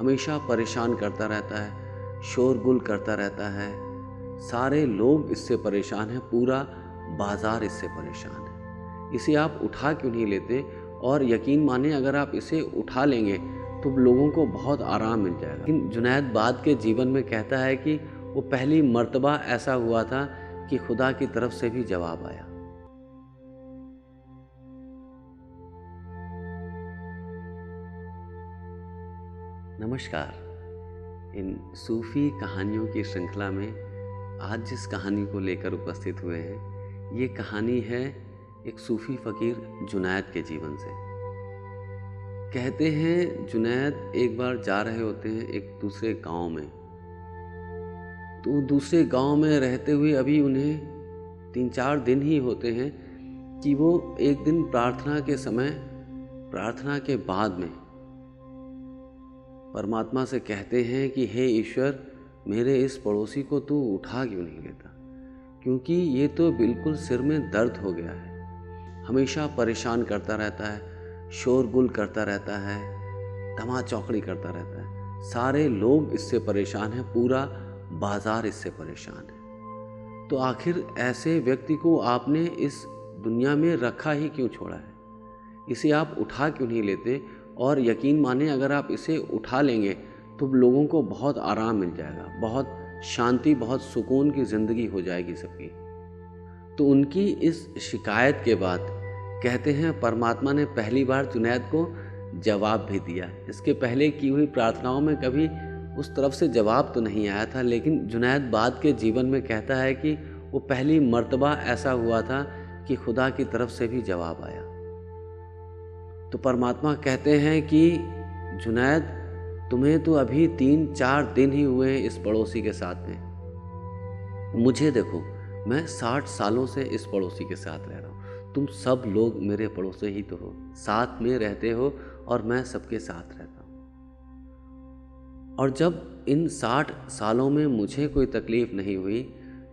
हमेशा परेशान करता रहता है, शोरगुल करता रहता है। सारे लोग इससे परेशान हैं, पूरा बाज़ार इससे परेशान है। इसे आप उठा क्यों नहीं लेते? और यकीन माने अगर आप इसे उठा लेंगे तो लोगों को बहुत आराम मिल जाएगा। लेकिन जुनैद बाद के जीवन में कहता है कि वो पहली मर्तबा ऐसा हुआ था कि खुदा की तरफ से भी जवाब आया। नमस्कार। इन सूफ़ी कहानियों की श्रृंखला में आज जिस कहानी को लेकर उपस्थित हुए हैं, ये कहानी है एक सूफ़ी फ़कीर जुनैद के जीवन से। कहते हैं जुनैद एक बार जा रहे होते हैं एक दूसरे गांव में। तो दूसरे गांव में रहते हुए अभी उन्हें 3-4 दिन ही होते हैं कि वो एक दिन प्रार्थना के समय, प्रार्थना के बाद में परमात्मा से कहते हैं कि हे ईश्वर, मेरे इस पड़ोसी को तू उठा क्यों नहीं लेता, क्योंकि ये तो बिल्कुल सिर में दर्द हो गया है। हमेशा परेशान करता रहता है, शोरगुल करता रहता है, धमा चौकड़ी करता रहता है। सारे लोग इससे परेशान हैं, पूरा बाज़ार इससे परेशान है। तो आखिर ऐसे व्यक्ति को आपने इस दुनिया में रखा ही क्यों छोड़ा है? इसे आप उठा क्यों नहीं लेते? और यकीन माने अगर आप इसे उठा लेंगे तो लोगों को बहुत आराम मिल जाएगा, बहुत शांति, बहुत सुकून की ज़िंदगी हो जाएगी सबकी। तो उनकी इस शिकायत के बाद कहते हैं परमात्मा ने पहली बार जुनैद को जवाब भी दिया। इसके पहले की हुई प्रार्थनाओं में कभी उस तरफ से जवाब तो नहीं आया था, लेकिन जुनैद बाद के जीवन में कहता है कि वो पहली मर्तबा ऐसा हुआ था कि खुदा की तरफ से भी जवाब आया। तो परमात्मा कहते हैं कि जुनैद, तुम्हें तो अभी 3-4 दिन ही हुए हैं इस पड़ोसी के साथ में। मुझे देखो, मैं 60 सालों से इस पड़ोसी के साथ रह रहा हूँ। तुम सब लोग मेरे पड़ोसी ही तो हो, साथ में रहते हो और मैं सबके साथ रहता हूँ। और जब इन 60 सालों में मुझे कोई तकलीफ़ नहीं हुई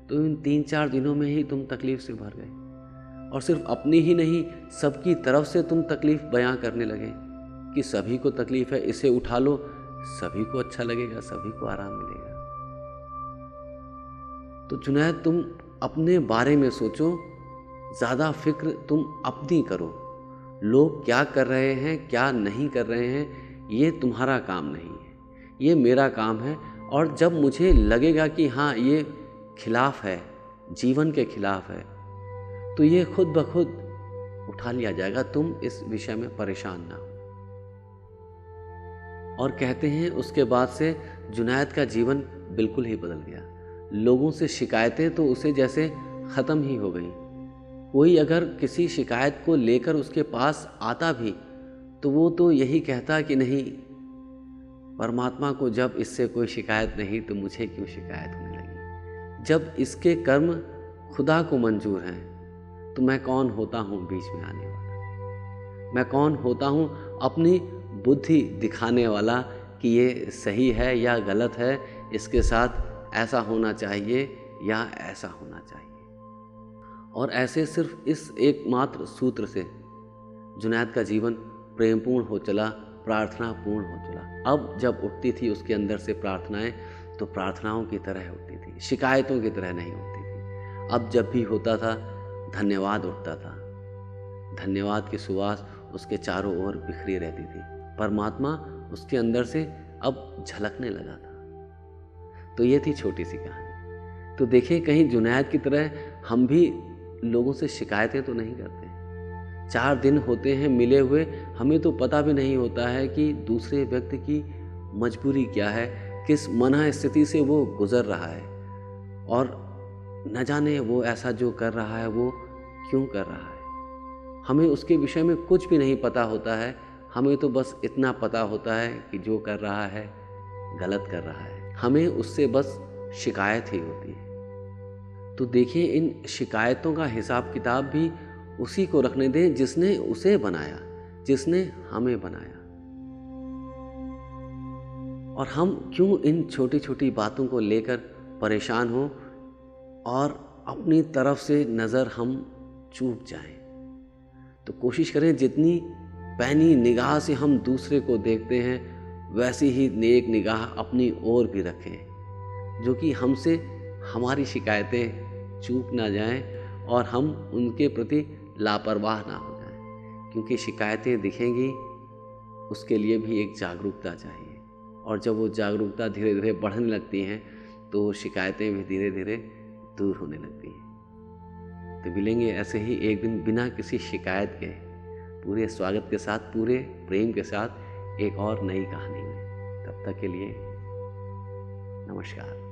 तो इन 3-4 दिनों में ही तुम तकलीफ़ से भर गए। और सिर्फ अपनी ही नहीं, सबकी तरफ से तुम तकलीफ़ बयां करने लगे कि सभी को तकलीफ़ है, इसे उठा लो, सभी को अच्छा लगेगा, सभी को आराम मिलेगा। तो जुनैद, तुम अपने बारे में सोचो, ज़्यादा फिक्र तुम अपनी करो। लोग क्या कर रहे हैं, क्या नहीं कर रहे हैं, ये तुम्हारा काम नहीं है, ये मेरा काम है। और जब मुझे लगेगा कि हाँ, ये खिलाफ है, जीवन के खिलाफ है, तो ये खुद ब खुद उठा लिया जाएगा। तुम इस विषय में परेशान ना हो। और कहते हैं उसके बाद से जुनैद का जीवन बिल्कुल ही बदल गया। लोगों से शिकायतें तो उसे जैसे ख़त्म ही हो गई। कोई अगर किसी शिकायत को लेकर उसके पास आता भी तो वो तो यही कहता कि नहीं, परमात्मा को जब इससे कोई शिकायत नहीं तो मुझे क्यों शिकायत होने लगी। जब इसके कर्म खुदा को मंजूर हैं तो मैं कौन होता हूँ बीच में आने वाला? मैं कौन होता हूँ अपनी बुद्धि दिखाने वाला कि ये सही है या गलत है, इसके साथ ऐसा होना चाहिए या ऐसा होना चाहिए। और ऐसे सिर्फ इस एकमात्र सूत्र से जुनैद का जीवन प्रेमपूर्ण हो चला, प्रार्थनापूर्ण हो चला। अब जब उठती थी उसके अंदर से प्रार्थनाएं, तो प्रार्थनाओं की तरह उठती थी, शिकायतों की तरह नहीं उठती थी। अब जब भी होता था, धन्यवाद उठता था। धन्यवाद की सुवास उसके चारों ओर बिखरी रहती थी। परमात्मा उसके अंदर से अब झलकने लगा था। तो ये थी छोटी सी कहानी। तो देखिए, कहीं जुनैद की तरह हम भी लोगों से शिकायतें तो नहीं करते। 4 दिन होते हैं मिले हुए, हमें तो पता भी नहीं होता है कि दूसरे व्यक्ति की मजबूरी क्या है, किस मनः स्थिति से वो गुजर रहा है, और न जाने वो ऐसा जो कर रहा है वो क्यों कर रहा है। हमें उसके विषय में कुछ भी नहीं पता होता है। हमें तो बस इतना पता होता है कि जो कर रहा है गलत कर रहा है। हमें उससे बस शिकायत ही होती है। तो देखिए, इन शिकायतों का हिसाब किताब भी उसी को रखने दें जिसने उसे बनाया, जिसने हमें बनाया। और हम क्यों इन छोटी छोटी बातों को लेकर परेशान हों और अपनी तरफ से नज़र हम चूक जाएं। तो कोशिश करें जितनी पैनी निगाह से हम दूसरे को देखते हैं वैसी ही नेक निगाह अपनी ओर भी रखें, जो कि हमसे हमारी शिकायतें चूक ना जाएं और हम उनके प्रति लापरवाह ना हो जाएं, क्योंकि शिकायतें दिखेंगी उसके लिए भी एक जागरूकता चाहिए, और जब वो जागरूकता धीरे धीरे बढ़ने लगती हैं तो शिकायतें भी धीरे धीरे दूर होने लगती हैं। तो मिलेंगे ऐसे ही एक दिन बिना किसी शिकायत के, पूरे स्वागत के साथ, पूरे प्रेम के साथ एक और नई कहानी में। तब तक के लिए नमस्कार।